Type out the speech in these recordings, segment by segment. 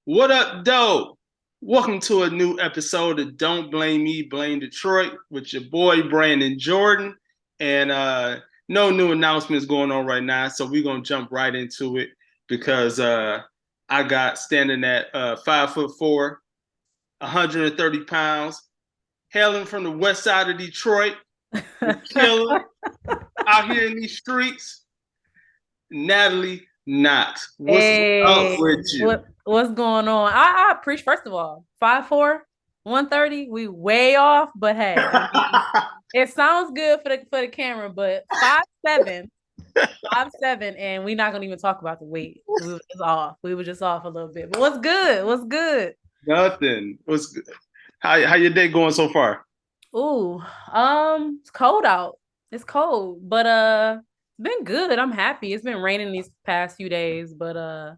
What up, though? Welcome to a new episode of Don't Blame Me, Blame Detroit with your boy Brandon Jordan. And no new announcements going on right now, so we're gonna jump right into it because I got standing at 5'4", 130 pounds, hailing from the west side of Detroit, the killer out here in these streets, Natalie Knox. What's up Hey, with you? what's going on? I appreciate first of all, 5'4", 130. We way off, but hey, I mean, it sounds good for the camera, but 5'7", 5'7", and we're not gonna even talk about the weight. We were just off. We were just off a little bit. But what's good? What's good? Nothing. What's good? How your day going so far? Ooh, it's cold out. It's cold, but it's been good. I'm happy. It's been raining these past few days, but I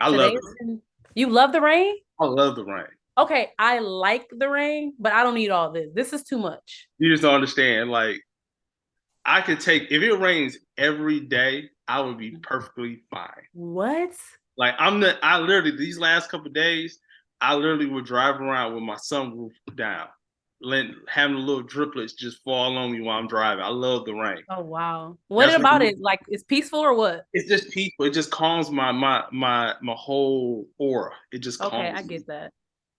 love today's it. been. You love the rain? I love the rain. Okay, I like the rain, but I don't need all this. This is too much. You just don't understand. Like I could take if it rains every day, I would be perfectly fine. What? Like I literally these last couple of days, I literally would drive around with my sunroof down, having the little driplets just fall on me while I'm driving. I love the rain. Oh wow. What That's about what it? Like, it's peaceful or what? it's just peaceful. It just calms my whole aura. It just Okay, calms I me. get that.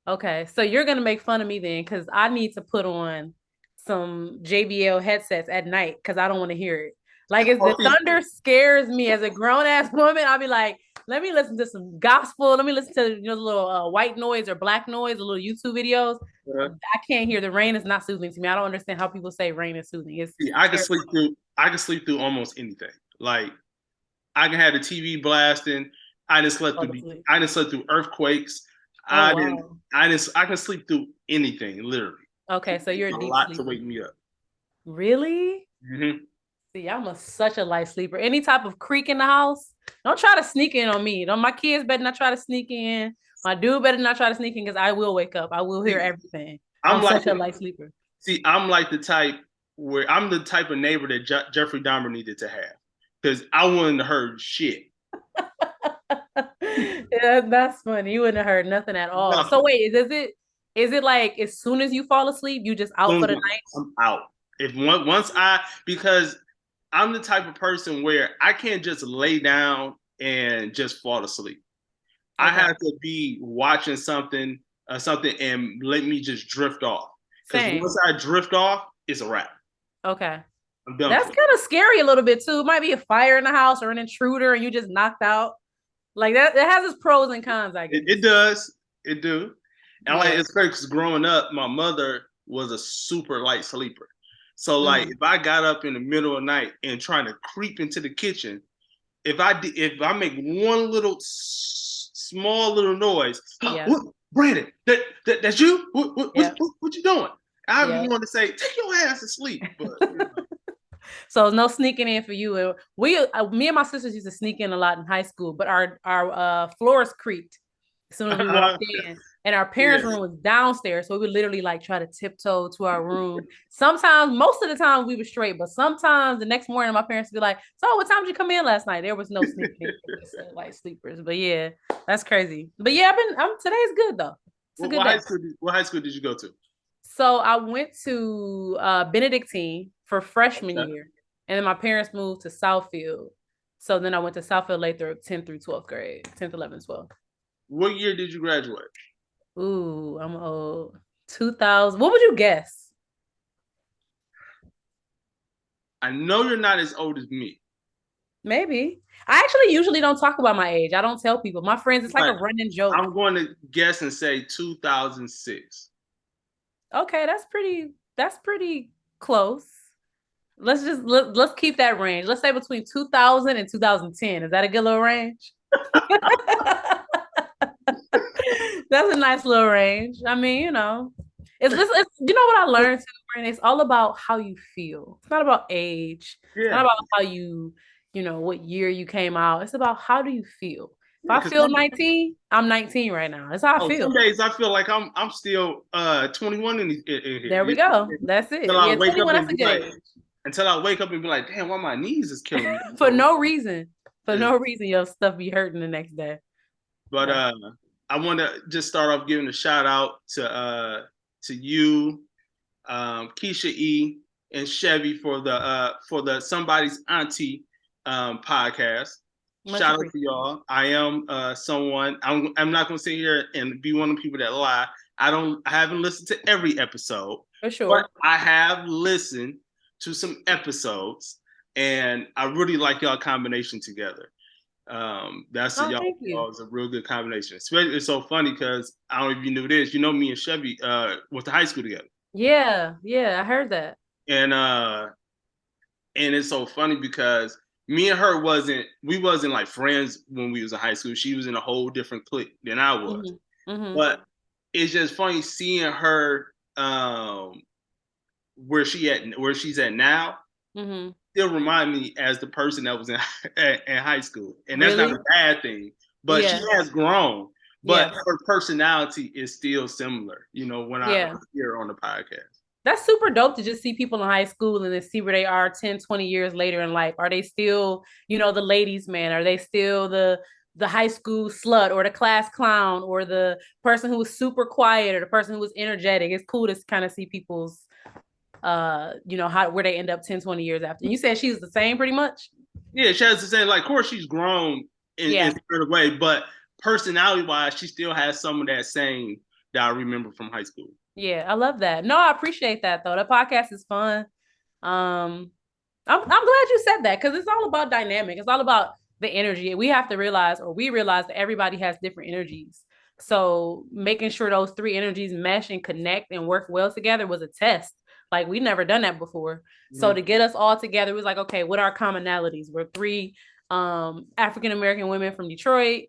Okay, so you're gonna make fun of me then, because I need to put on some JBL headsets at night because I don't want to hear it. Like, if Oh, the thunder scares me as a grown ass woman, I'll be like, let me listen to some gospel. Let me listen to little white noise or black noise, or little YouTube videos. I can't hear the rain. Is not soothing to me. I don't understand how people say rain is soothing. It's see, I can terrible. sleep through. I can sleep through almost anything. Like I can have the TV blasting. I didn't slept Fall through. asleep. I didn't slept through earthquakes. Oh I didn't. wow. I didn't. I can sleep through anything. Literally, Okay, it so takes you're a a deep lot to sleeper. wake me up. Really? Hmm. See, I'm such a light sleeper. Any type of creak in the house, don't try to sneak in on me. Don't My kids better not try to sneak in. My dude better not try to sneak in because I will wake up. I will hear See, everything. I'm I'm like such a the. light sleeper. I'm like the type where I'm the type of neighbor that Jeffrey Dahmer needed to have because I wouldn't have heard shit. Yeah, that's funny. You wouldn't have heard nothing at all. So Nothing. wait, is it like as soon as you fall asleep, you just out Soon for as the night? I'm out. If once I because I'm the type of person where I can't just lay down and just fall asleep. I Okay. have to be watching something, and let me just drift off. Because Same. once I drift off, it's a wrap. Okay. I'm done That's for. kind of scary a little bit too. It might be a fire in the house or an intruder and you just knocked out. Like that has its pros and cons, I It guess. does. It do. And like Yeah. it's crazy because growing up, my mother was a super light sleeper. So like Mm. if I got up in the middle of the night and trying to creep into the kitchen, if I make one little small little noise, Yeah. what, Brandon, that's you? Yeah. What you doing? I Yeah. want to say, take your ass to sleep, but So no sneaking in for you. And me and my sisters used to sneak in a lot in high school, but our floors creaked as soon as we walked in, and our yeah. parents' room was downstairs, so we would literally like try to tiptoe to our room. Sometimes, most of the time, we were straight, but sometimes the next morning, my parents would be like, "So, what time did you come in last night?" There was no sneaking in, just like sleepers. But yeah, that's crazy. But yeah, today's good though. It's a good day. What high school did you go to? So I went to Benedictine for freshman Okay. year, and then my parents moved to Southfield. So then I went to Southfield later, 10th through 12th grade, 10th, 11th, 12th. What year did you graduate? Ooh, I'm old. 2000. What would you guess? I know you're not as old as me. Maybe. I actually usually don't talk about my age. I don't tell people. My friends, it's like a But running joke. I'm going to guess and say 2006. Okay, that's pretty close. Let's keep that range. Let's say between 2000 and 2010. Is that a good little range? That's a nice little range. I mean, it's you know what I learned too, Brandon? It's all about how you feel. It's not about age. It's not Yeah. about how what year you came out. It's about how do you feel. If Yeah, I because feel 19, I'm 19 right now. That's how I some feel. days I feel like I'm still 21 in There we here. go. That's Until it. I Yeah, wake up 21, and that's a be good like, age. damn, why my knees is killing me. For no reason. For It's, no reason, your stuff be hurting the next day. but That's I want to just start off giving a shout out to you, Keisha E, and Chevy for the Somebody's Auntie podcast. Much Shout out to appreciated. y'all. I am someone. I'm not going to sit here and be one of the people that lie. I haven't listened to every episode, For sure. but I have listened to some episodes, and I really like y'all combination together. That's Oh, y'all. thank you. Y'all is a real good combination. Especially, it's so funny because I don't know if you knew this. You know, me and Chevy went to high school together, Yeah, I heard that. and it's so funny because me and her wasn't like friends when we was in high school. She was in a whole different clique than I was. But it's just funny seeing her where she's at now. Still remind me as the person that was in high school, and that's Really? not a bad thing. But she has grown, but her personality is still similar. You know, when I hear her on the podcast. That's super dope to just see people in high school and then see where they are 10, 20 years later in life. Are they still, you know, the ladies' man? Are they still the high school slut or the class clown or the person who was super quiet or the person who was energetic? It's cool to kind of see people's you know, how where they end up 10, 20 years after. And you said she's the same pretty much? Yeah, she has to say, like, of course she's grown in a certain way, but personality wise, she still has some of that same that I remember from high school. Yeah, I love that. No, I appreciate that though. The podcast is fun. I'm glad you said that because it's all about dynamic. It's all about the energy. We have to realize, or we realize that everybody has different energies. So making sure those three energies mesh and connect and work well together was a test. Like we never done that before. So to get us all together, it was like, okay, what are our commonalities? We're three African American women from Detroit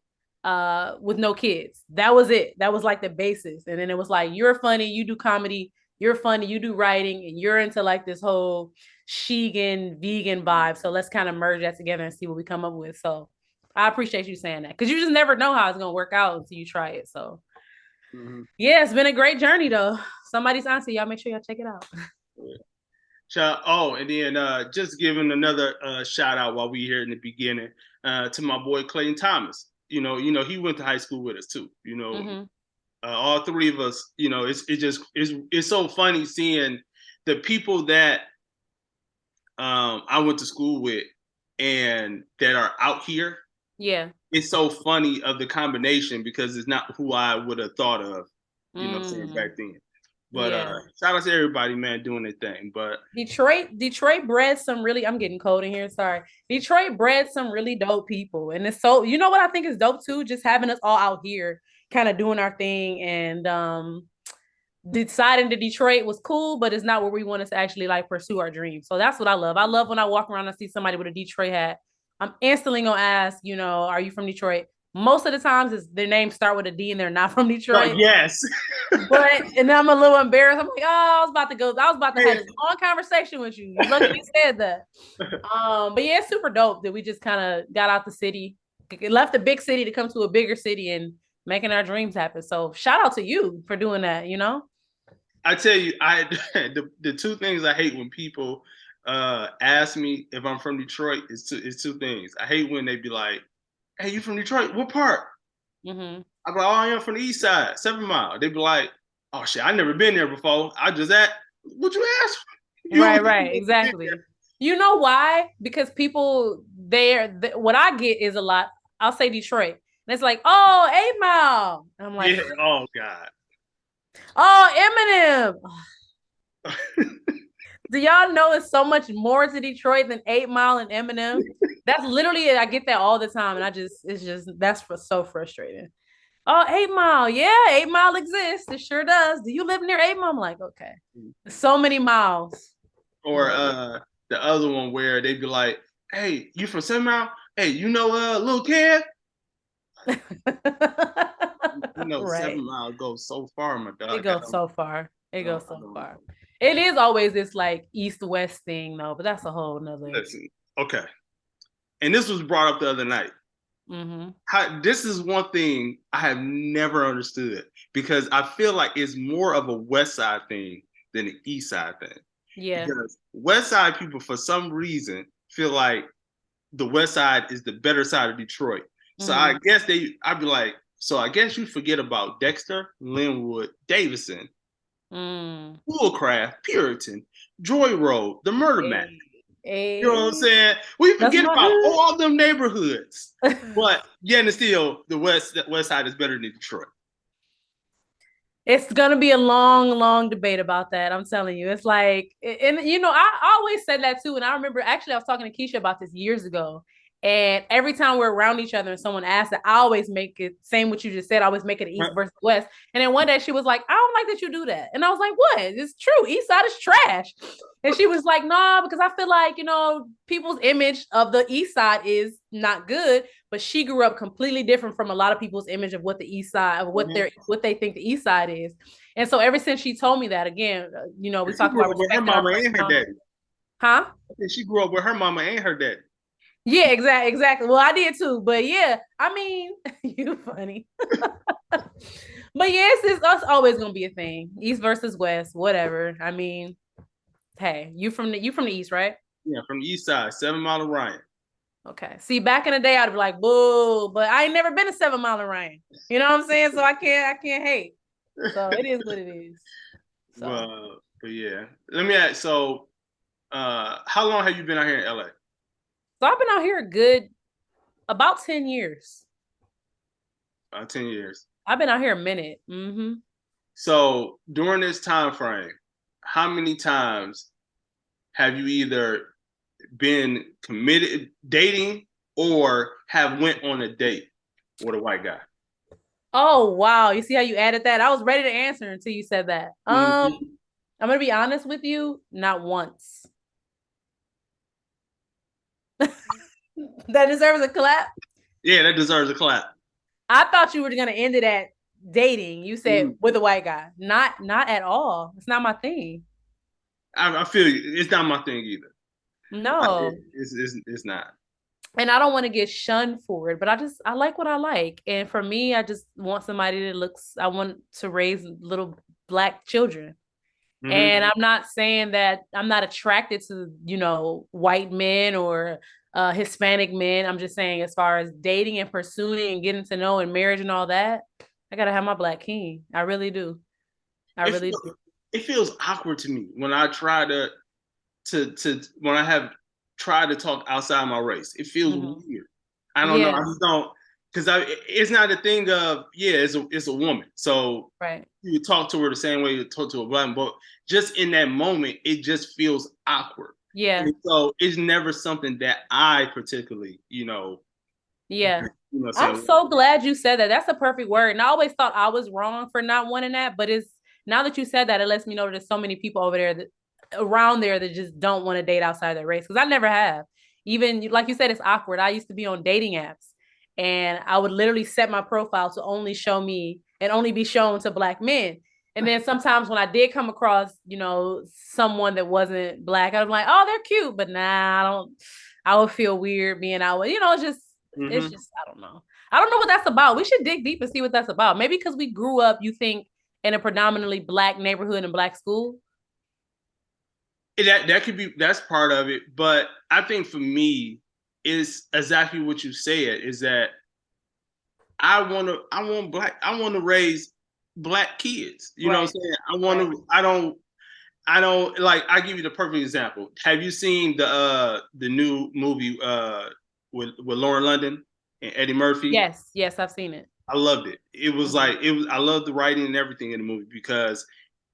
with no kids. That was it. That was like the basis. And then it was like, you're funny, you do comedy, you're funny, you do writing, and you're into like this whole Sheegan vegan vibe. So let's kind of merge that together and see what we come up with. So I appreciate you saying that because you just never know how it's gonna work out until you try it. So yeah, it's been a great journey though. Somebody's auntie, y'all make sure y'all check it out. Oh, and then just giving another shout out while we here in the beginning to my boy Clayton Thomas. You know, he went to high school with us too. You know, all three of us. You know, it's so funny seeing the people that I went to school with and that are out here. Yeah. It's so funny of the combination because it's not who I would have thought of, you know, saying back then. But shout out to everybody, man, doing their thing. But Detroit bred some really, I'm getting cold in here. Sorry. Detroit bred some really dope people. And it's so, you know what I think is dope too? Just having us all out here kind of doing our thing and deciding that Detroit was cool, but it's not where we want us to actually like pursue our dreams. So that's what I love. I love when I walk around and see somebody with a Detroit hat. I'm instantly gonna ask, you know, are you from Detroit? Most of the times is their names start with a D and they're not from Detroit. Yes. And I'm a little embarrassed. I'm like, oh, I was about to have this long conversation with you. You're lucky you said that. But yeah, it's super dope that we just kind of got out the city, left a big city to come to a bigger city and making our dreams happen. So shout out to you for doing that, you know? I tell you, the two things I hate when people ask me if I'm from Detroit is two things. I hate when they be like, "Hey, you from Detroit? What part?" I'm like, "Oh, I am from the East Side, 7 Mile." They be like, "Oh shit, I never been there before. I just at what you ask?" Right, exactly. You know why? Because people there, what I get is a lot. I'll say Detroit, and it's like, "Oh, 8 Mile." And I'm like, yeah, oh god. Oh, Eminem. Do y'all know it's so much more to Detroit than 8 Mile and Eminem? That's literally it. I get that all the time. And that's so frustrating. Oh, 8 Mile. Yeah, 8 Mile exists. It sure does. Do you live near 8 Mile? I'm like, okay. So many miles. Or the other one where they'd be like, "Hey, you from 7 Mile? Hey, you know Lil Kev?" You know, right. 7 Mile goes so far, my dog. It goes so far. It is always this like east-west thing though, but that's a whole nother. Listen, okay. And this was brought up the other night. This is one thing I have never understood because I feel like it's more of a West Side thing than an East Side thing. Yeah. Because West Side people, for some reason, feel like the West Side is the better side of Detroit. So I guess I'd be like, So I guess you forget about Dexter, Linwood, Davison, Mm. Schoolcraft, Puritan, Joy Road, the Murder Map. Hey, You know what I'm hey. saying? We That's forget my about hood. all them neighborhoods. But yet and still, the West Side is better than Detroit. It's gonna be a long, long debate about that. I'm telling you. It's like, and you know, I always said that too. And I remember actually I was talking to Keisha about this years ago. And every time we're around each other and someone asks it, I always make it same what you just said. I always make it East versus West. And then one day she was like, I don't like that you do that. And I was like, what? It's true. East side is trash. And she was like, nah, because I feel like, you know, people's image of the East side is not good. But she grew up completely different from a lot of people's image of what the East side, of what they think the East side is. And so ever since she told me that, again, you know, we She talked grew about up with her respecting our mama and her personality. daddy. Huh? I think she grew up with her mama and her daddy. Yeah, exactly. Well, I did too, but yeah, I mean, you funny. But yes, it's always gonna be a thing. East versus West, whatever. I mean, hey, you from the East, right? Yeah, from the East Side, 7 Mile of Ryan. Okay. See, back in the day, I'd be like, boo, but I ain't never been a 7 Mile of Ryan. You know what I'm saying? So I can't hate. So it is what it is. So But yeah, let me ask. So, how long have you been out here in LA? I've been out here a good about 10 years. 10 years. I've been out here a minute. Mm-hmm. So during this time frame, how many times have you either been committed dating or have went on a date with a white guy? Oh wow. You see how you added that? I was ready to answer until you said that. Mm-hmm. I'm gonna be honest with you, not once. That deserves a clap. Yeah, that deserves a clap. I thought you were gonna end it at dating. You said Mm. with a white guy. Not at all. It's not my thing. I feel you. It's not my thing either. Like, No. it's not. And I don't want to get shunned for it, but I like what I like. And for me, I just want somebody that looks, I want to raise little black children. Mm-hmm. And I'm not saying that I'm not attracted to, you know, white men or Hispanic men. I'm just saying, as far as dating and pursuing and getting to know and marriage and all that, I gotta have my black king. I really do. I It really feels, do. it feels awkward to me when I try to when I have tried to talk outside my race. It feels Mm-hmm. weird. I don't know. I Yeah. just don't because it's not a thing of yeah. It's a woman, so Right. you talk to her the same way you talk to a black, but just in that moment, it just feels awkward. Yeah. And so it's never something that I particularly, Yeah. I'm saying. so glad you said that. That's a perfect word. And I always thought I was wrong for not wanting that, but it's now that you said that, it lets me know that there's so many people over there that around there that just don't want to date outside their race. Because I never have. Even like you said, it's awkward. I used to be on dating apps and I would literally set my profile to only show me and only be shown to black men. And then sometimes when I did come across, you know, someone that wasn't black, I was like, oh, they're cute, but nah, I don't. I would feel weird being out. You know, it's Mm-hmm. just I don't know. I don't know what that's about. We should dig deep and see what that's about. Maybe because we grew up, you think, in a predominantly black neighborhood and black school. That could be that's part of it, but I think for me, is exactly what you said. Is that I want to raise black kids. You know what Right. I'm saying? Right. I don't like I give you the perfect example. Have you seen the new movie with Lauren London and Eddie Murphy? Yes. Yes, I've seen it. I loved it. It was Mhm. like it was I loved the writing and everything in the movie because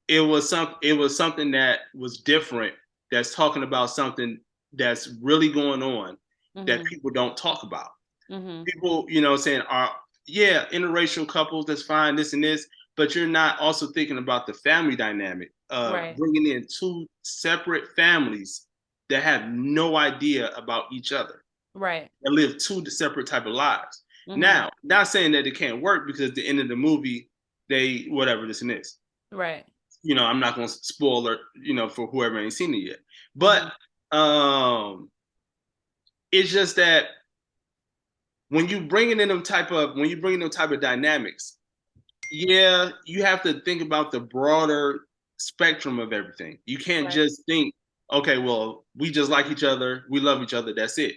it was something that was different that's talking about something that's really going on that Mhm. people don't talk about. Mhm. People, saying are yeah, interracial couples, that's fine, this and this, but you're not also thinking about the family dynamic of Right. bringing in two separate families that have no idea about each other Right. and live two separate type of lives. Mhm. Now, not saying that it can't work because at the end of the movie, they whatever this and this. Right. I'm not going to spoil it, for whoever ain't seen it yet. But Mhm. um, it's just that when you bring in them type of dynamics, yeah, you have to think about the broader spectrum of everything. You can't Right. just think, okay, well, we just like each other, we love each other, that's it.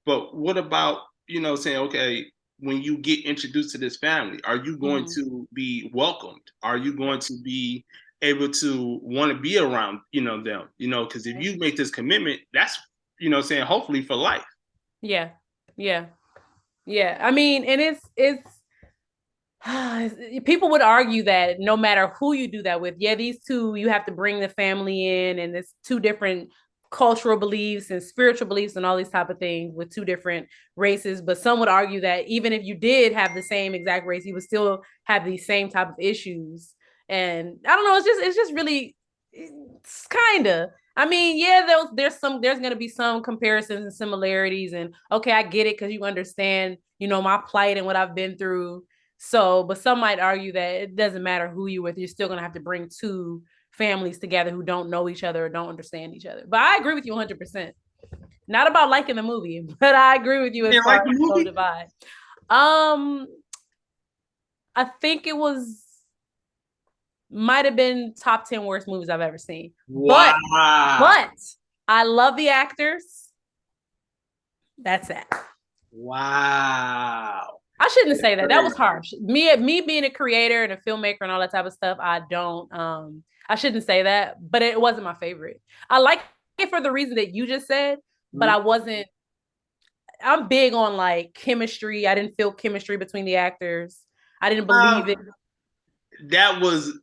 But what about, saying, okay, when you get introduced to this family? Are you going to be welcomed? Are you going to be able to want to be around, them? Because if you make this commitment, that's, saying hopefully for life. Yeah. Yeah. Yeah. I mean, and it's people would argue that no matter who you do that with, these two, you have to bring the family in, and it's two different cultural beliefs and spiritual beliefs and all these type of things with two different races. But some would argue that even if you did have the same exact race, you would still have these same type of issues. And I don't know, it's just really, it's kind of, I mean, there's going to be some comparisons and similarities, and okay, I get it because you understand, my plight and what I've been through. So, but some might argue that it doesn't matter who you're with, you're still going to have to bring two families together who don't know each other or don't understand each other. But I agree with you 100%. Not about liking the movie, but I agree with you as far as the divide. I think it might have been top 10 worst movies I've ever seen. Wow. But I love the actors. That's it. Wow. I shouldn't say that. That was harsh. Me being a creator and a filmmaker and all that type of stuff, I shouldn't say that, but it wasn't my favorite. I like it for the reason that you just said, but I'm big on like chemistry. I didn't feel chemistry between the actors. I didn't believe it. That was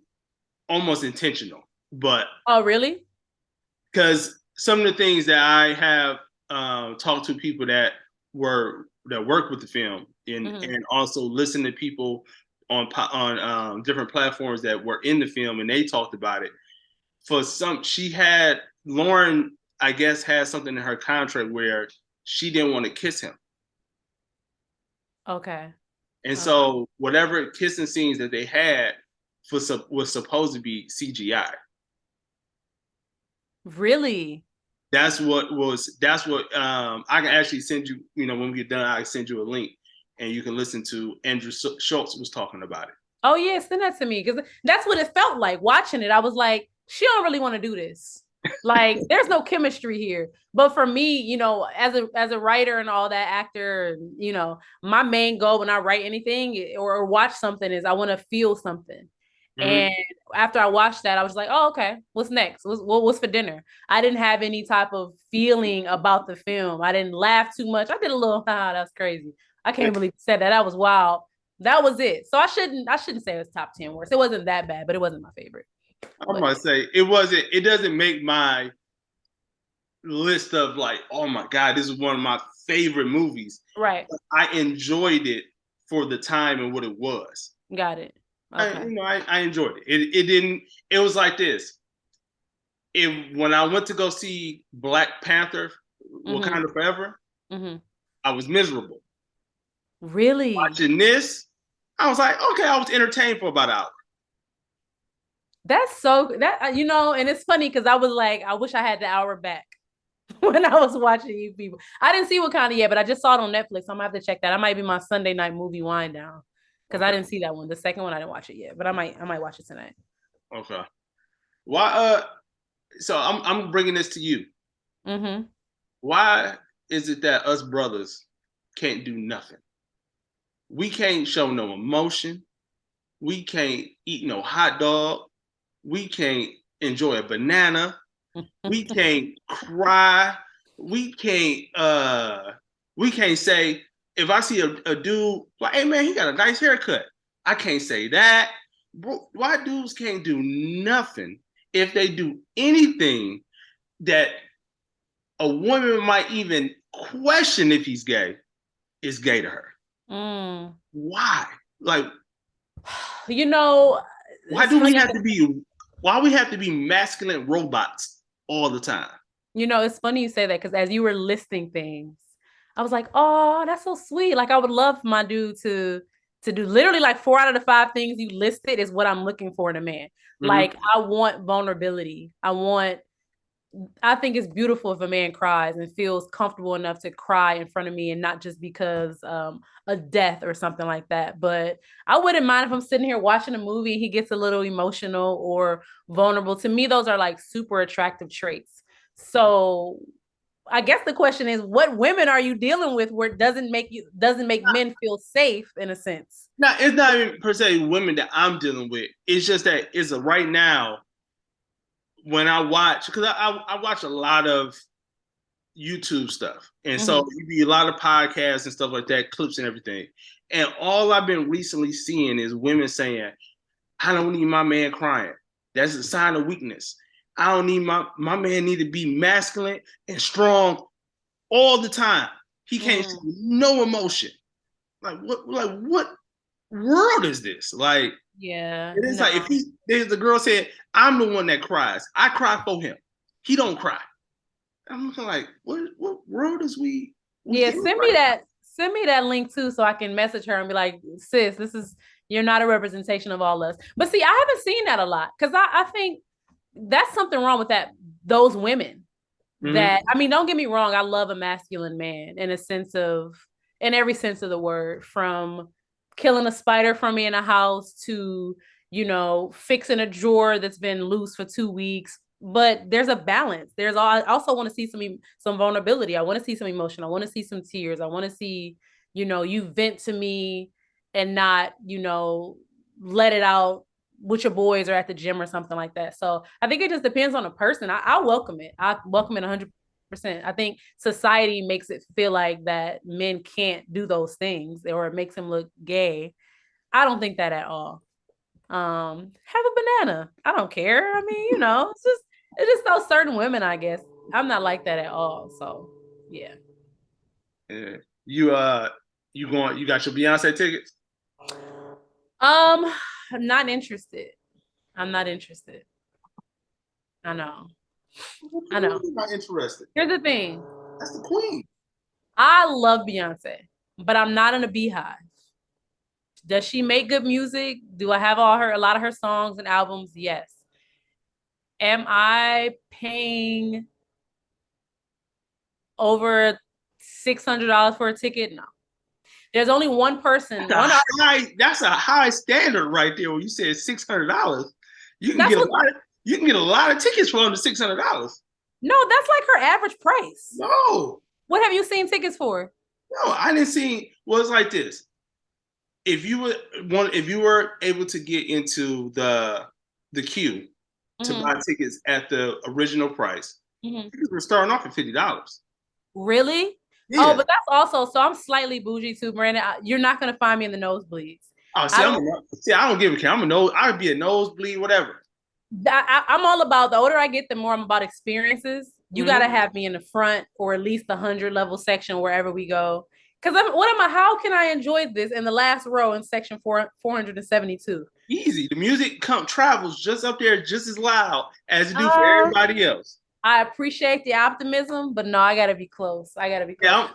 almost intentional, but. Oh, really? Because some of the things that I have talked to people that work with the film and also listen to people on different platforms that were in the film, and they talked about it. Lauren, I guess, had something in her contract where she didn't want to kiss him. Okay. And so whatever kissing scenes that they had was supposed to be CGI. Really? That's what I can actually send you, when we get done, I can send you a link and you can listen to Andrew Schultz was talking about it. Oh yeah, send that to me, because that's what it felt like watching it. I was like, she don't really want to do this. Like, there's no chemistry here. But for me, as a writer and all that, actor, my main goal when I write anything or watch something is I want to feel something. And after I watched that, I was like, oh, okay, what's next? What's for dinner? I didn't have any type of feeling about the film. I didn't laugh too much. I did a little, that's crazy. I can't believe you said that. That was wild. That was it. So I shouldn't say it was top 10 worst. It wasn't that bad, but it wasn't my favorite. I'm gonna say it doesn't make my list of like, oh my God, this is one of my favorite movies. Right. I enjoyed it for the time and what it was. Got it. Okay. I enjoyed it. It was like this. When I went to go see Black Panther, Wakanda Forever, I was miserable. Really? Watching this, I was like, okay, I was entertained for about an hour. That's and it's funny because I was like, I wish I had the hour back when I was watching you people. I didn't see Wakanda yet, but I just saw it on Netflix. So I'm gonna have to check that. I might be my Sunday night movie wind down because I didn't see that one. The second one, I didn't watch it yet, but I might watch it tonight. Okay. Why? So I'm bringing this to you. Why is it that us brothers can't do nothing? We can't show no emotion. We can't eat no hot dog. We can't enjoy a banana. We can't cry. We can't say, if I see a dude like, hey man, he got a nice haircut, I can't say that. Bro, why dudes can't do nothing? If they do anything that a woman might even question if he's gay, is gay to her. Why? Like, why do we have to be masculine robots all the time? It's funny you say that, because as you were listing things, I was like, oh, that's so sweet. Like, I would love my dude to do literally like 4 out of the 5 things you listed is what I'm looking for in a man. Like, I want vulnerability. I think it's beautiful if a man cries and feels comfortable enough to cry in front of me, and not just because a death or something like that. But I wouldn't mind if I'm sitting here watching a movie, he gets a little emotional or vulnerable. To me, those are like super attractive traits. So I guess the question is, what women are you dealing with where it doesn't make men feel safe in a sense? No, it's not even per se women that I'm dealing with. It's just that it's a right now when I watch, because I watch a lot of YouTube stuff. And so you be a lot of podcasts and stuff like that, clips and everything. And all I've been recently seeing is women saying, I don't need my man crying. That's a sign of weakness. I don't need my man need to be masculine and strong all the time. He can't show no emotion. Like what world is this? Like Yeah. it is like if there's a girl said, I'm the one that cries. I cry for him. He don't cry. I'm like, what world is we Yeah, in send me that link too so I can message her and be like, sis, you're not a representation of all us. But see, I haven't seen that a lot because I think that's something wrong with those women. That I mean, don't get me wrong, I love a masculine man in every sense of the word, from killing a spider from me in a house to, fixing a drawer that's been loose for 2 weeks. But there's a balance. I also want to see some vulnerability. I want to see some emotion. I want to see some tears. I want to see, you vent to me and not, let it out with your boys or at the gym or something like that. So I think it just depends on the person. I welcome it. I welcome it 100%. I think society makes it feel like that men can't do those things, or it makes them look gay. I don't think that at all. Have a banana. I don't care. I mean, it's just those certain women, I guess. I'm not like that at all. So yeah. Yeah. You got your Beyonce tickets? I'm not interested. I'm not interested. I know. I know. I'm not interested. Here's the thing. That's the queen. I love Beyonce, but I'm not in a beehive. Does she make good music? Do I have a lot of her songs and albums? Yes. Am I paying over $600 for a ticket? No. There's only one person. That's a high standard right there. When you said $600, you can get a lot of tickets for under $600. No, that's like her average price. No. What have you seen tickets for? No, I didn't see. Well, it's like this. If you were able to get into the queue to buy tickets at the original price, tickets were starting off at $50. Really? Yeah. Oh, but that's also, so I'm slightly bougie too, Miranda. You're not gonna find me in the nosebleeds. Oh, I don't give a care. I'd be a nosebleed, whatever. I'm all about, the older I get, the more I'm about experiences. You gotta have me in the front or at least the 100 level section wherever we go. Because how can I enjoy this in the last row in section 472? Easy. The music travels just up there just as loud as it do for everybody else. I appreciate the optimism, but no, I gotta be close. Yeah.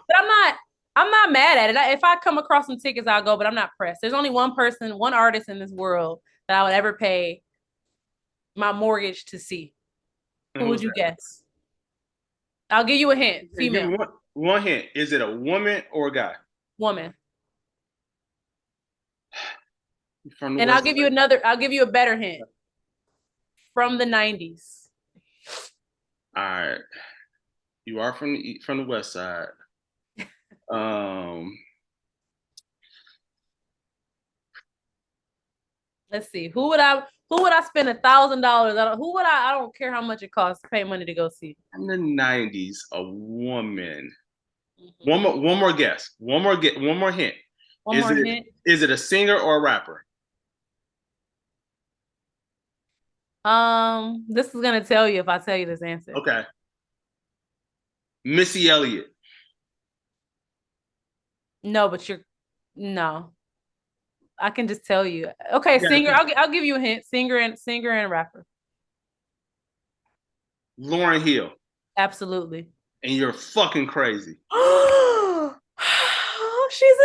But I'm not mad at it. If I come across some tickets, I'll go, but I'm not pressed. There's only one artist in this world that I would ever pay my mortgage to see. Who would you guess? I'll give you a hint. Female. One hint. Is it a woman or a guy? Woman. And I'll give you a better hint. From the 90s. All right. You are from the West Side. Let's see. Who would I spend $1,000? Who would I don't care how much it costs to pay money to go see. In the 90s, a woman. One more guess. One more hint. Is it a singer or a rapper? This is gonna tell you if I tell you this answer. Okay. Missy Elliott. No, but no. I can just tell you. Okay, yeah, singer. I'll give you a hint. Singer and rapper. Lauryn Hill. Absolutely. And you're fucking crazy. She's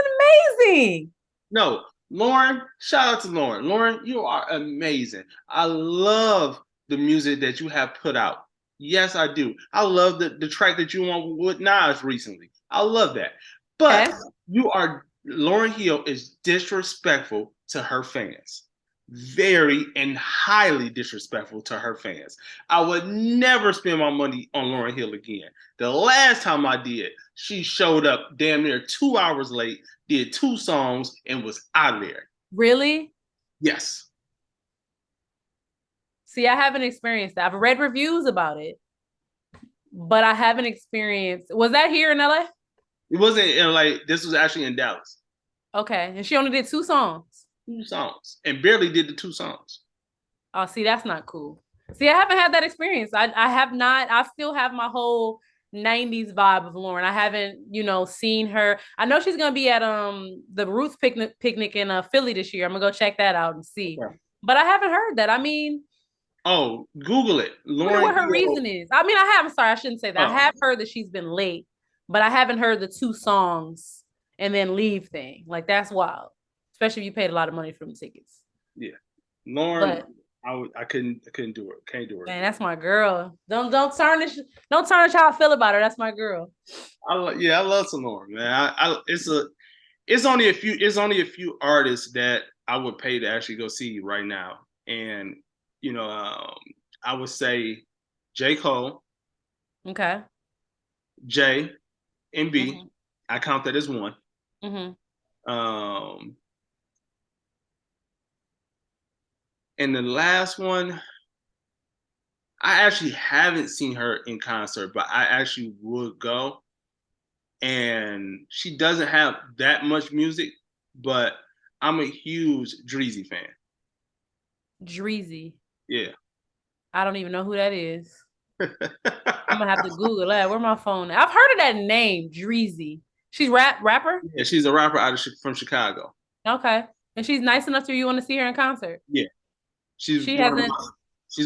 amazing. No, Lauren, shout out to Lauren. Lauren, you are amazing. I love the music that you have put out. Yes, I do. I love the track that you won with Nas recently. I love that. But Lauryn Hill is disrespectful to her fans. very and highly disrespectful to her fans. I would never spend my money on Lauryn Hill again. The last time I did, she showed up damn near 2 hours late, did 2 songs, and was out of there. Really? Yes. See, I haven't experienced that. I've read reviews about it, but I haven't experienced. Was that here in LA? It wasn't in like this was actually in Dallas. Okay, and she only did 2 songs. 2 songs and barely did the 2 songs. Oh, see, that's not cool. See, I haven't had that experience. I have not. I still have my whole 90s vibe of Lauren. I haven't, seen her. I know she's gonna be at the Roots picnic in Philly this year. I'm gonna go check that out and see. Okay. But I haven't heard that. I mean, oh, Google it. I wonder what her reason is. I mean, I'm sorry, I shouldn't say that. I have heard that she's been late, but I haven't heard the 2 songs and then leave thing. Like that's wild. Especially if you paid a lot of money for them tickets. Yeah. Lauren, I couldn't do it. Can't do it. Man, that's my girl. Don't tarnish how I feel about her. That's my girl. I love some Lauren, man. It's only a few artists that I would pay to actually go see right now. And I would say J. Cole. Okay. J and B. Mm-hmm. I count that as one. Mm-hmm. And the last one, I actually haven't seen her in concert, but I actually would go. And she doesn't have that much music, but I'm a huge Dreezy fan. Dreezy? Yeah. I don't even know who that is. I'm gonna have to Google that. Where's my phone? I've heard of that name, Dreezy. She's rapper? Yeah, she's a rapper from Chicago. Okay. And she's nice enough to you want to see her in concert? Yeah. She's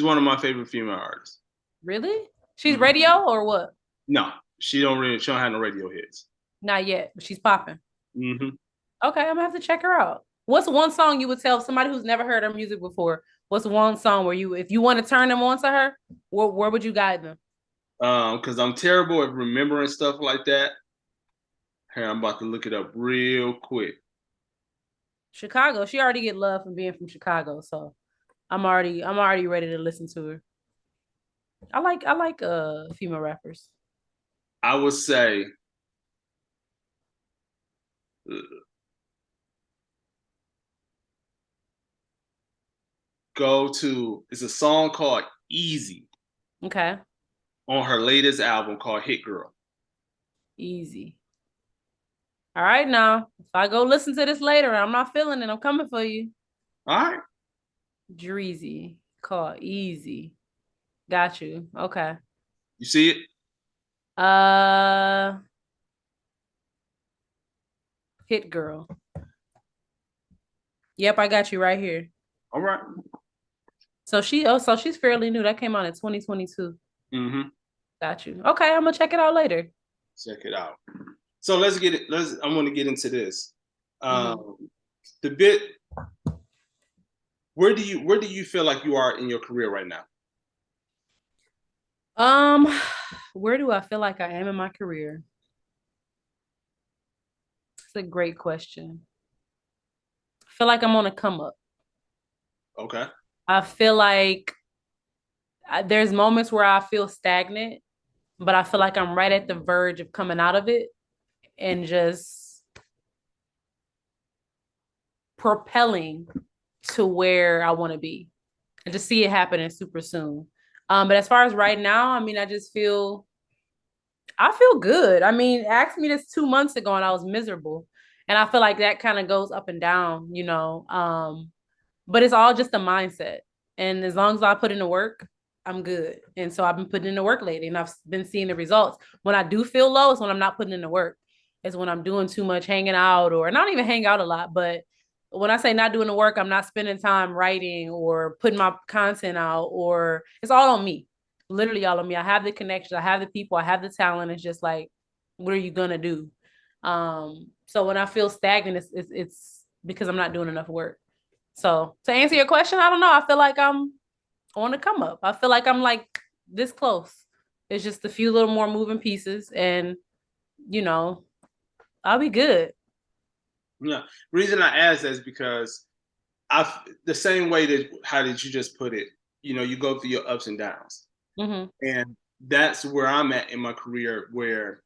one of my favorite female artists. Really? She's radio or what? No, she don't have no radio hits. Not yet, but she's popping. Mm-hmm. Okay, I'm gonna have to check her out. What's one song you would tell somebody who's never heard her music before? What's one song where if you want to turn them on to her, where would you guide them? Because I'm terrible at remembering stuff like that. Here, I'm about to look it up real quick. Chicago. She already get love from being from Chicago, so I'm already ready to listen to her. I like female rappers. I would say it's a song called Easy. Okay. On her latest album called Hit Girl. Easy. All right, now if I go listen to this later, I'm not feeling it. I'm coming for you. All right. Dreezy called Easy. Got you. Okay. You see it? Hit Girl. Yep, I got you right here. All right. So she's fairly new. That came out in 2022. Mm-hmm. Got you. Okay, I'm gonna check it out later. Check it out. So let's get it. I'm gonna get into this. The bit. Where do you feel like you are in your career right now? Where do I feel like I am in my career? It's a great question. I feel like I'm on a come up. Okay. I feel like there's moments where I feel stagnant, but I feel like I'm right at the verge of coming out of it and just propelling to where I want to be. I just see it happening super soon. But as far as right now, I mean, I feel good. I mean, asked me this 2 months ago and I was miserable. And I feel like that kind of goes up and down, but it's all just a mindset. And as long as I put in the work, I'm good. And so I've been putting in the work lately and I've been seeing the results. When I do feel low, it's when I'm not putting in the work. It's when I'm doing too much hanging out or not even hang out a lot. But when I say not doing the work, I'm not spending time writing or putting my content out, or it's all on me. Literally all on me. I have the connections. I have the people. I have the talent. It's just like, what are you going to do? So when I feel stagnant, it's because I'm not doing enough work. So to answer your question, I don't know. I feel like I'm on the come up. I feel like I'm like this close. It's just a few little more moving pieces and, I'll be good. Yeah. The reason I asked that is because the same way that how did you just put it, you go through your ups and downs. Mm-hmm. And that's where I'm at in my career, where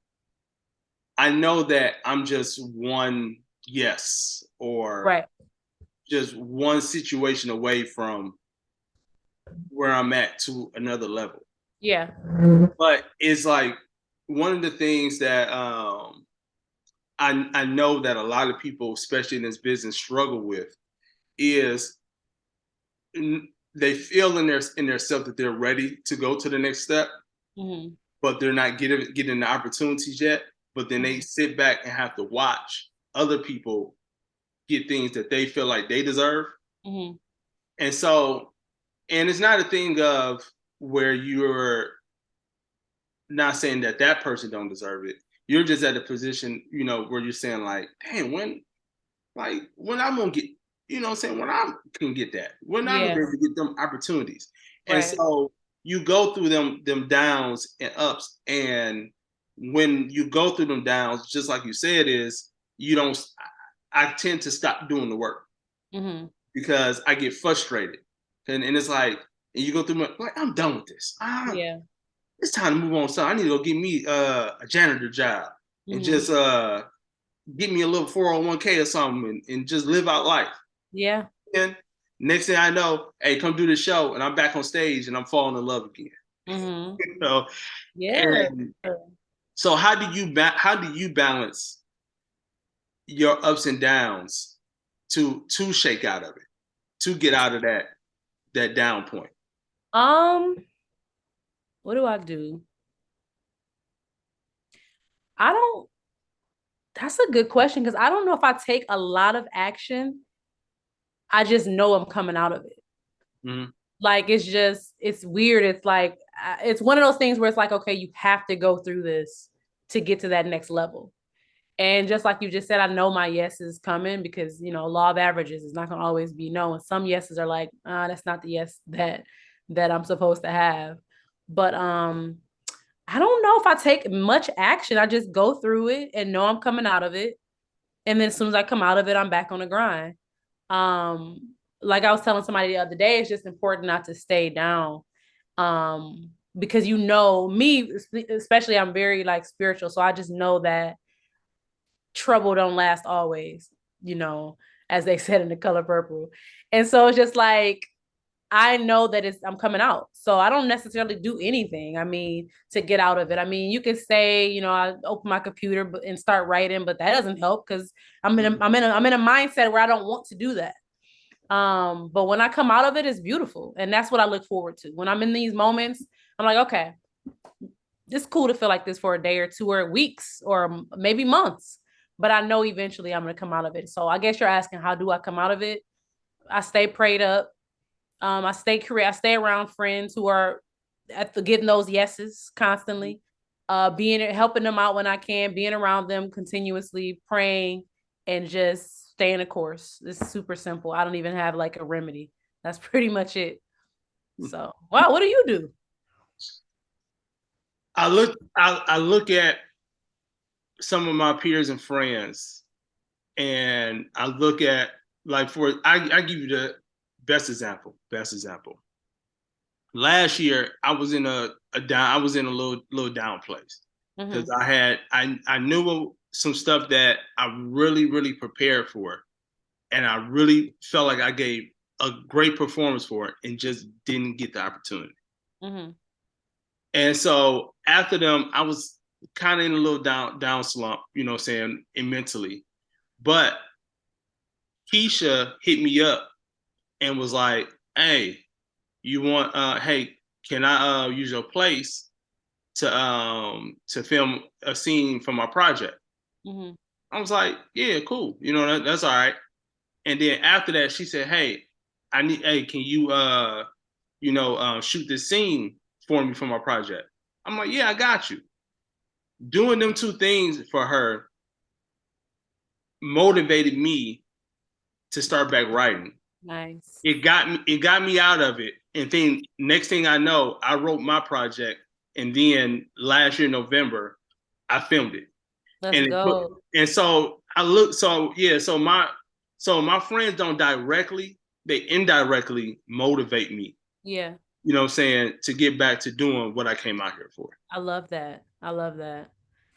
I know that I'm just one yes or Right. just one situation away from where I'm at to another level. Yeah. But it's like one of the things that I know that a lot of people, especially in this business, struggle with is they feel in their self that they're ready to go to the next step, Mm-hmm. but they're not getting the opportunities yet. But then they sit back and have to watch other people get things that they feel like they deserve. Mm-hmm. And so, and it's not a thing of where you're not saying that that person don't deserve it. You're just at a position, where you're saying like, damn, when I'm gonna get, what I'm saying, when I can get that, when I'm gonna Yeah. be able to get them opportunities. And Right. so you go through them downs and ups, and when you go through them downs, just like you said, is you don't. I tend to stop doing the work Mm-hmm. because I get frustrated, and it's like, and you go through like I'm done with this. Yeah. It's time to move on. So I need to go get me a janitor job and Mm-hmm. just get me a little 401k or something and just live out life. Yeah. And next thing I know, hey, come do the show, and I'm back on stage and I'm falling in love again. Mm-hmm. You know, Yeah. and so how do you balance your ups and downs to shake out of it, to get out of that down point? Um, what do I do? I don't, that's a good question because I don't know if I take a lot of action. I just know I'm coming out of it. Mm-hmm. Like it's weird. It's like it's one of those things where it's like, okay, you have to go through this to get to that next level. And just like you just said, I know my yes is coming because law of averages is not gonna always be no. And some yeses are like, that's not the yes that I'm supposed to have. But I don't know if I take much action. I just go through it and know I'm coming out of it. And then as soon as I come out of it, I'm back on the grind. Like I was telling somebody the other day, it's just important not to stay down. Because me, especially I'm very like spiritual. So I just know that trouble don't last always, as they said in The Color Purple. And so it's just like I know that I'm coming out. So I don't necessarily do anything. I mean, to get out of it. I mean, you could say, I open my computer and start writing, but that doesn't help because I'm in a mindset where I don't want to do that. But when I come out of it, it's beautiful. And that's what I look forward to. When I'm in these moments, I'm like, okay, it's cool to feel like this for a day or two or weeks or maybe months. But I know eventually I'm going to come out of it. So I guess you're asking, how do I come out of it? I stay prayed up. I stay around friends who are getting those yeses constantly, helping them out when I can, being around them continuously, praying, and just staying the course. It's super simple. I don't even have like a remedy. That's pretty much it. So, wow, what do you do? I look at some of my peers and friends, and I look at like I give you the best example. Best example. Last year, I was in a down. I was in a little down place because Mm-hmm. I knew some stuff that I really prepared for, and I really felt like I gave a great performance for it, and just didn't get the opportunity. Mm-hmm. And so after them, I was kind of in a little down slump, saying, and mentally. But Keisha hit me up and was like, "Hey, hey, can I use your place to film a scene for my project?" Mm-hmm. I was like, "Yeah, cool. That's all right." And then after that, she said, "Hey, hey, can you shoot this scene for me for my project?" I'm like, "Yeah, I got you." Doing them two things for her motivated me to start back writing. Nice. It got me out of it. And then next thing I know, I wrote my project, and then last year November, I filmed it. Let's And go. and so I look so yeah, so my friends don't directly they indirectly motivate me. Yeah. You know what I'm saying? To get back to doing what I came out here for. I love that. I love that.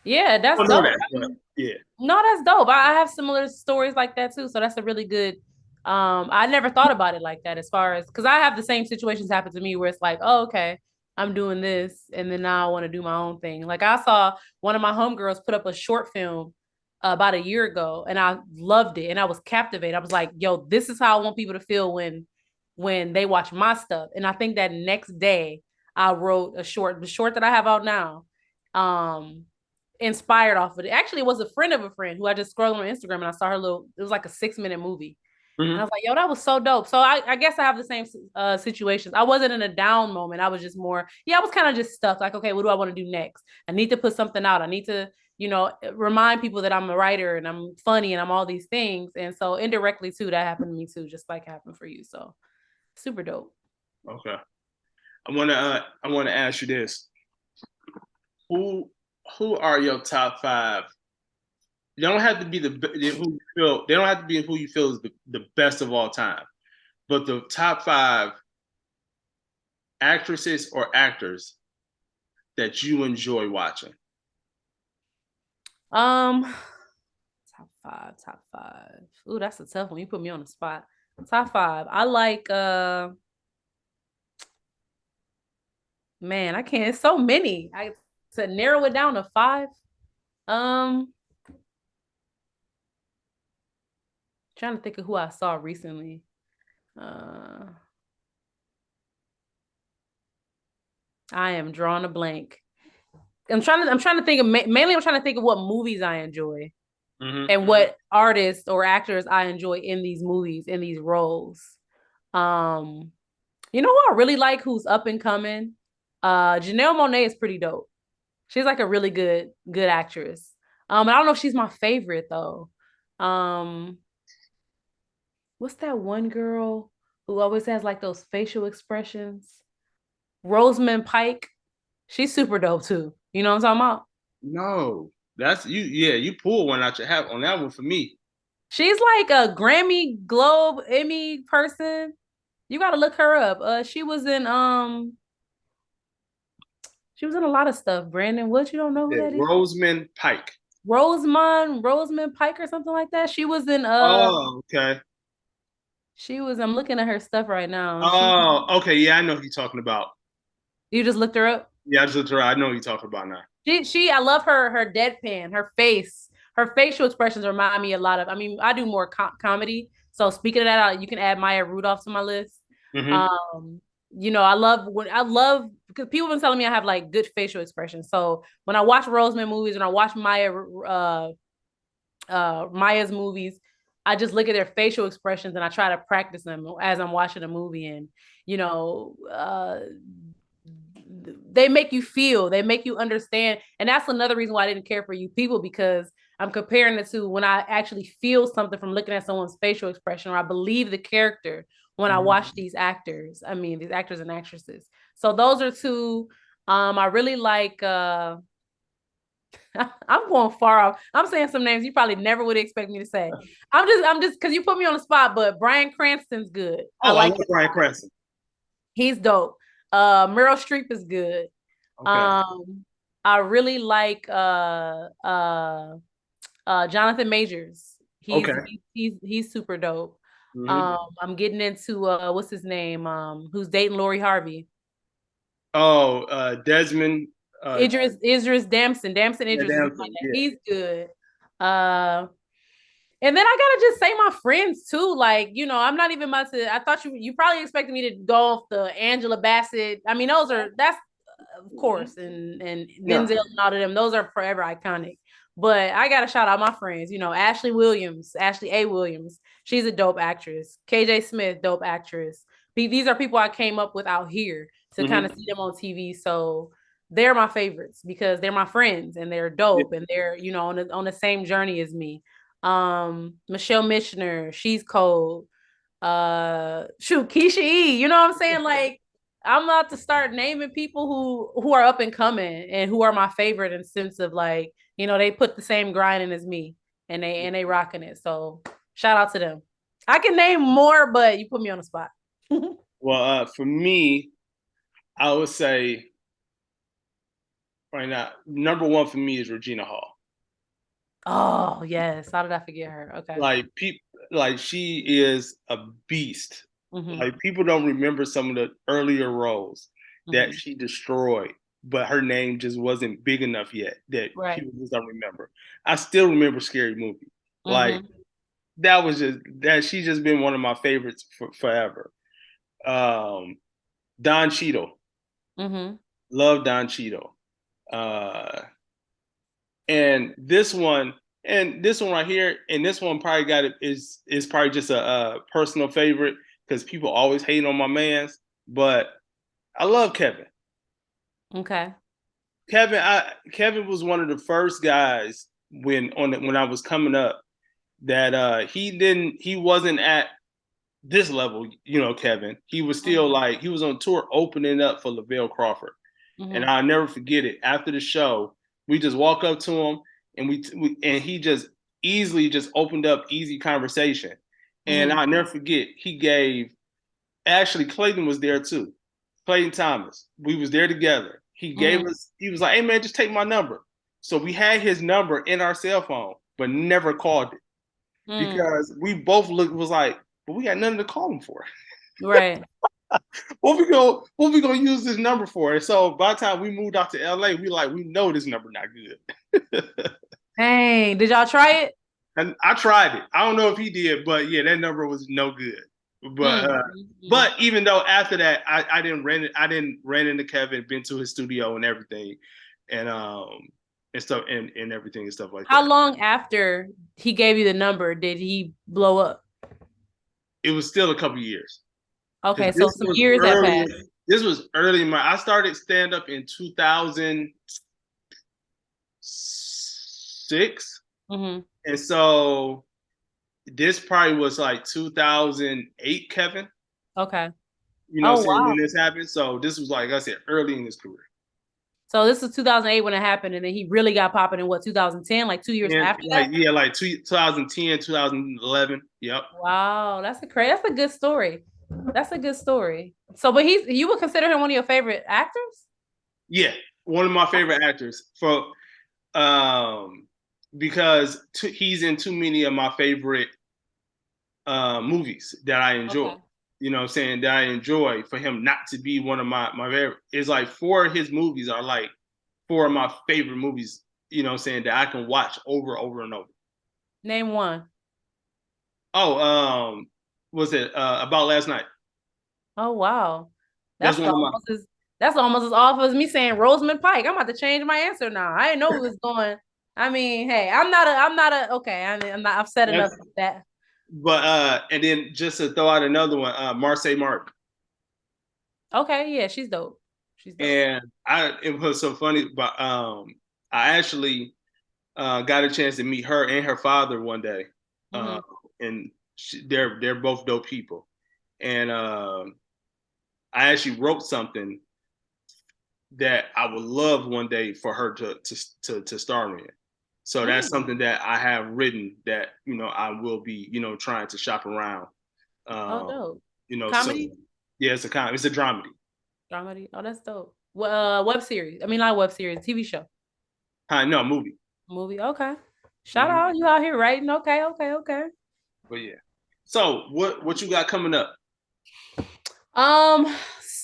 Yeah, I that's know dope. that, but yeah. No, that's dope. I have similar stories like that too. So that's a really good. I never thought about it like that as far as because I have the same situations happen to me where it's like, oh, okay, I'm doing this, and then now I want to do my own thing. Like I saw one of my homegirls put up a short film about a year ago, and I loved it, and I was captivated. I was like, yo, this is how I want people to feel when they watch my stuff. And I think that next day I wrote the short that I have out now. Inspired off of it. Actually, it was a friend of a friend who I just scrolled on Instagram and I saw her it was like a 6-minute movie. And I Mm-hmm. was like, yo, that was so dope. So I guess I have the same situations. I wasn't in a down moment. I was just more, I was kind of just stuck. Like, okay, what do I want to do next? I need to put something out. I need to, remind people that I'm a writer and I'm funny and I'm all these things. And so indirectly too, that happened to me too, just like happened for you. So super dope. Okay. I wanna ask you this. Who who are your top five? They don't have to be who you feel. They don't have to be who you feel is the best of all time. But the top five actresses or actors that you enjoy watching. Um, top five. Ooh, that's a tough one. You put me on the spot. Top five. I like man, I can't. It's so many. I to narrow it down to five. Um, trying to think of who I saw recently. Uh, I am drawing a blank. I'm trying to think of mainly I'm trying to think of what movies I enjoy Mm-hmm. and what artists or actors I enjoy in these movies, in these roles. Um, you know who I really like who's up and coming? Janelle Monáe is pretty dope. She's like a really good actress. I don't know if she's my favorite though. Um, what's that one girl who always has like those facial expressions? Rosamund Pike. She's super dope too. You know what I'm talking about? No, that's you. Yeah, you pull one out your hat on that one for me. She's like a Grammy, Globe, Emmy person. You got to look her up. She was in a lot of stuff. Brandon, what, you don't know who Yeah, that is? Rosamund Pike. Rosamund Pike or something like that. Oh, okay. I'm looking at her stuff right now. Oh, okay. Yeah, I know who you're talking about. You just looked her up? Yeah, I just looked her. I know who you're talking about now. I love her deadpan, her face, her facial expressions remind me a lot of, I mean, I do more comedy. So speaking of that, you can add Maya Rudolph to my list. Mm-hmm. Um, I love because people have been telling me I have like good facial expressions. So when I watch Roseman movies and I watch Maya's movies, I just look at their facial expressions and I try to practice them as I'm watching a movie. And you know, they make you feel, they make you understand. And that's another reason why I didn't care for You People, because I'm comparing it to when I actually feel something from looking at someone's facial expression, or I believe the character when I watch these actors. I mean, these actors and actresses. So those are two. I really like I'm going far off. I'm saying some names you probably never would expect me to say. I'm just because you put me on the spot, but Bryan Cranston's good. I Oh, I like love Bryan Cranston. He's dope. Meryl Streep is good. Okay. I really like Jonathan Majors. He's Okay. he's super dope. Mm-hmm. I'm getting into what's his name? Who's dating Lori Harvey? Oh, Desmond. Idris Damson. Damson Yeah, Idris is like Damson. that. Yeah. He's good. Uh and then I gotta just say my friends too. Like, I'm not even about to. I thought you probably expected me to go off the Angela Bassett. I mean, that's of course, and Yeah. Denzel and all of them. Those are forever iconic. But I gotta shout out my friends. Ashley A. Williams. She's a dope actress. KJ Smith, dope actress. These are people I came up with out here to kind of Mm-hmm. see them on TV. So they're my favorites because they're my friends and they're Yeah. dope and they're on the same journey as me. Michelle Mishner, she's cold. Keisha E, you know what I'm saying? Like, I'm about to start naming people who are up and coming and who are my favorite in sense of like, they put the same grinding as me and they rocking it. So shout out to them. I can name more, but you put me on the spot. Well, for me, I would say right now, number one for me is Regina Hall. Oh yes, how did I forget her? Okay. Like she is a beast. Mm-hmm. Like people don't remember some of the earlier roles that Mm-hmm. she destroyed, but her name just wasn't big enough yet that Right. people just don't remember. I still remember Scary Movie. Like Mm-hmm. that was just that she's just been one of my favorites forever. Um, Don Cheadle, Mm-hmm. love Don Cheadle. Uh, and this one right here, and this one probably got it is probably just a personal favorite because people always hate on my man's, but I love Kevin. Okay. Kevin was one of the first guys when I was coming up that he wasn't at this level, Kevin. He was still Mm-hmm. like he was on tour opening up for Lavelle Crawford. And Mm-hmm. I'll never forget it. After the show, we just walk up to him and and he just easily just opened up easy conversation. And Mm-hmm. I'll never forget, he gave actually Clayton was there too. Clayton Thomas. We was there together. He was like, hey man, just take my number. So we had his number in our cell phone, but never called it. Mm-hmm. Because we both was like, but we got nothing to call him for. Right. What we gonna use this number for? And so by the time we moved out to LA, we know this number not good. Hey, did y'all try it? And I tried it. I don't know if he did, but yeah, that number was no good. But Mm-hmm. but even though after that, I didn't rent it. I didn't rent into Kevin, been to his studio and everything, and stuff and everything and stuff like How that. long after he gave you the number did he blow up? It was still a couple years because Okay, so some years have passed. This was early in my. I started stand up in 2006, Mm-hmm. and so this probably was like 2008, Kevin. Okay. You know what Oh I'm saying, wow. when this happened. So this was like I said, early in his career. So this is 2008 when it happened, and then he really got popping in what 2010, like 2 years And after like that. yeah, like 2010, 2011. Yep. Wow, that's a good story. That's a good story. So, but you would consider him one of your favorite actors? Yeah, one of my favorite actors for um because he's in too many of my favorite movies that I enjoy. Okay. You know what I'm saying? That I enjoy for him not to be one of my favorite. It's like four of his movies are like four of my favorite movies, you know what I'm saying, that I can watch over and over. Name one. Oh, was it About Last Night? Oh wow, That's that's one of my almost as that's almost as awful as me saying Rosamund Pike. I'm about to change my answer now. I didn't know it was going. I mean, hey, I'm not a okay. I mean, I'm not. I've said enough that's of that. but and then just to throw out another one, Marseille Martin. Okay, yeah, she's dope. She's dope. And it was so funny, but I actually got a chance to meet her and her father one day, uh, Mm-hmm. and they're both dope people. And I actually wrote something that I would love one day for her to star in. So that's Mm. something that I have written that I will be trying to shop around. Oh, Um, dope. so Comedy, yeah, it's a dramedy. dramedy. Oh, that's dope. Web series. I mean, not web series. TV show. No movie. Movie. Okay. Shout Mm-hmm. out. You out here writing. Okay. Okay. Okay. But yeah. So what you got coming up? Um,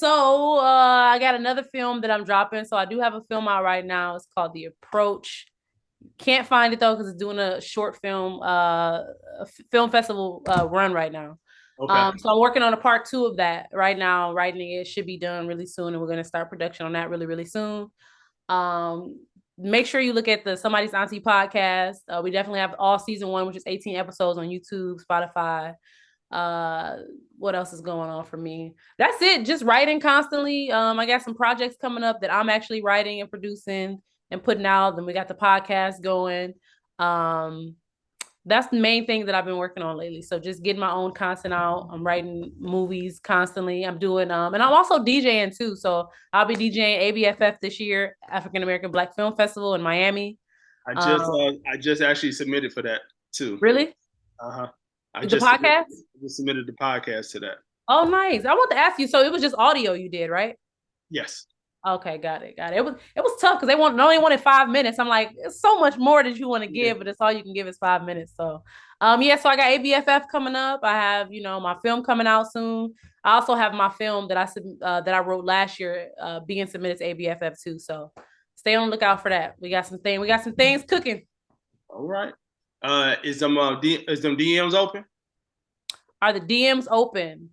I got another film that I'm dropping. So I do have a film out right now. It's called The Approach. Can't find it though because it's doing a short film film festival run right now. Okay. So I'm working on a part two of that right now. Writing it should be done really soon, and we're gonna start production on that really, really soon. Um, Make sure you look at the Somebody's Auntie podcast. We definitely have all season one, which is 18 episodes on YouTube, Spotify. Uh, what else is going on for me? That's it. Just writing constantly. I got some projects coming up that I'm actually writing and producing and putting out. Then we got the podcast going. Um, that's the main thing that I've been working on lately. So just getting my own content out. I'm writing movies constantly. I'm doing and I'm also DJing too. So I'll be DJing ABFF this year, African American Black Film Festival in Miami. I Um, just actually submitted for that too. really? Uh huh. I The podcast? just submitted the podcast to that. Oh, nice. I want to ask you. So it was just audio you did, right? Yes. Okay, got it. It was tough because they only wanted 5 minutes. I'm like, it's so much more that you want to give, but it's all you can give is 5 minutes. So, yeah. So I got ABFF coming up. I have my film coming out soon. I also have my film that I wrote last year being submitted to ABFF too. So stay on the lookout for that. We got some things cooking. All right. Is them DMs open? Are the DMs open?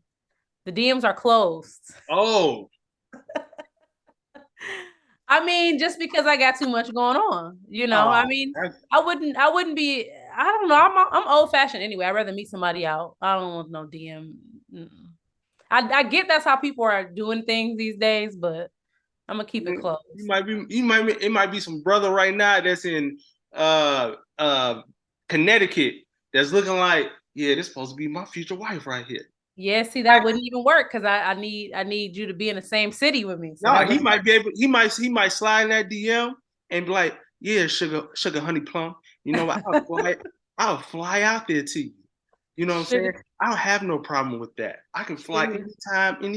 The DMs are closed. Oh. I mean, just because I got too much going on, I mean, I wouldn't be, I don't know. I'm old fashioned anyway. I'd rather meet somebody out. I don't want no DM. I get that's how people are doing things these days, but I'm gonna keep it close. It might be some brother right now that's in Connecticut that's looking like, yeah, this is supposed to be my future wife right here. Yeah, see, that wouldn't even work because I need you to be in the same city with me. So no, he might be able. He might slide in that DM and be like, "Yeah, sugar, honey plum. I'll fly out there to you. You know what I'm saying? I don't have no problem with that. I can fly anytime you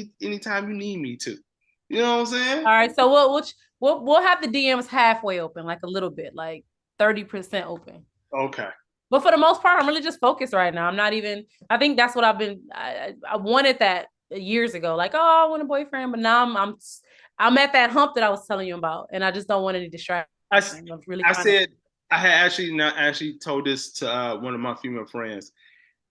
need me to. You know what I'm saying? All right, so we'll have the DMs halfway open, like a little bit, like 30% open. Okay. But for the most part, I'm really just focused right now. I'm not even, I think that's what I wanted that years ago. Like, oh, I want a boyfriend, but now I'm at that hump that I was telling you about, and I just don't want any distractions. I had actually told this to one of my female friends.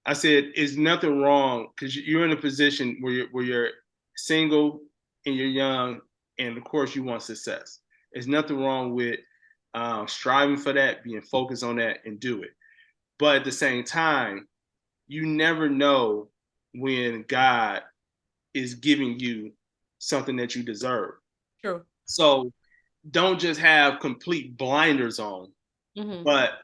I said, "It's nothing wrong because you're in a position where you're single and you're young, and of course you want success. There's nothing wrong with striving for that, being focused on that, and do it. But at the same time, you never know when God is giving you something that you deserve. True. So don't just have complete blinders on, but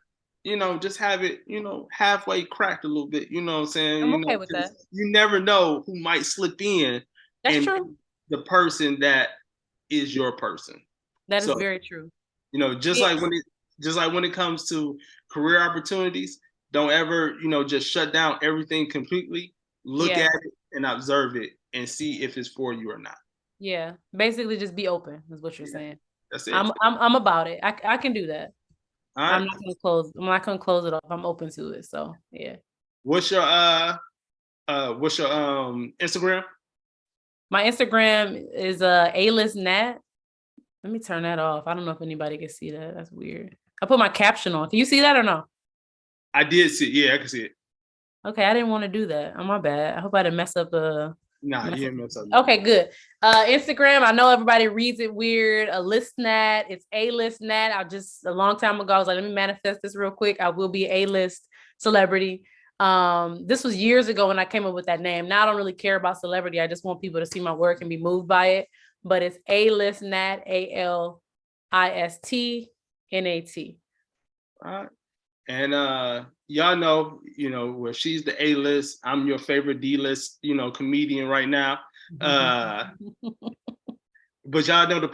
just have it, halfway cracked a little bit. You know what I'm saying? I'm okay with that. You never know who might slip in. That's true. The person that is your person. That is very true. Just like when it comes to career opportunities, don't ever, just shut down everything completely. Look at it and observe it and see if it's for you or not. Yeah. Basically just be open is what you're saying. That's it. I'm about it. I can do that. Right. I'm not gonna close it off. I'm open to it. So yeah. What's your Instagram? My Instagram is A-list Nat. Let me turn that off. I don't know if anybody can see that. That's weird. I put my caption on. Can you see that or no? I did see it. Yeah, I can see it. Okay, I didn't want to do that. Oh, my bad. I hope I didn't mess up Nah, you didn't mess up. Okay, good. Instagram, I know everybody reads it weird. A list Nat. It's A-list Nat. A long time ago, I was like, let me manifest this real quick. I will be A-list celebrity. This was years ago when I came up with that name. Now I don't really care about celebrity. I just want people to see my work and be moved by it. But it's A-list Nat, ALISTNAT. All right. And y'all know, where she's the A-list, I'm your favorite D-list, comedian right now. But y'all know the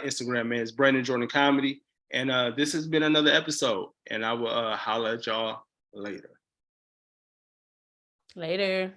Instagram, man. It's Brandon Jordan Comedy. And this has been another episode. And I will holler at y'all later. Later.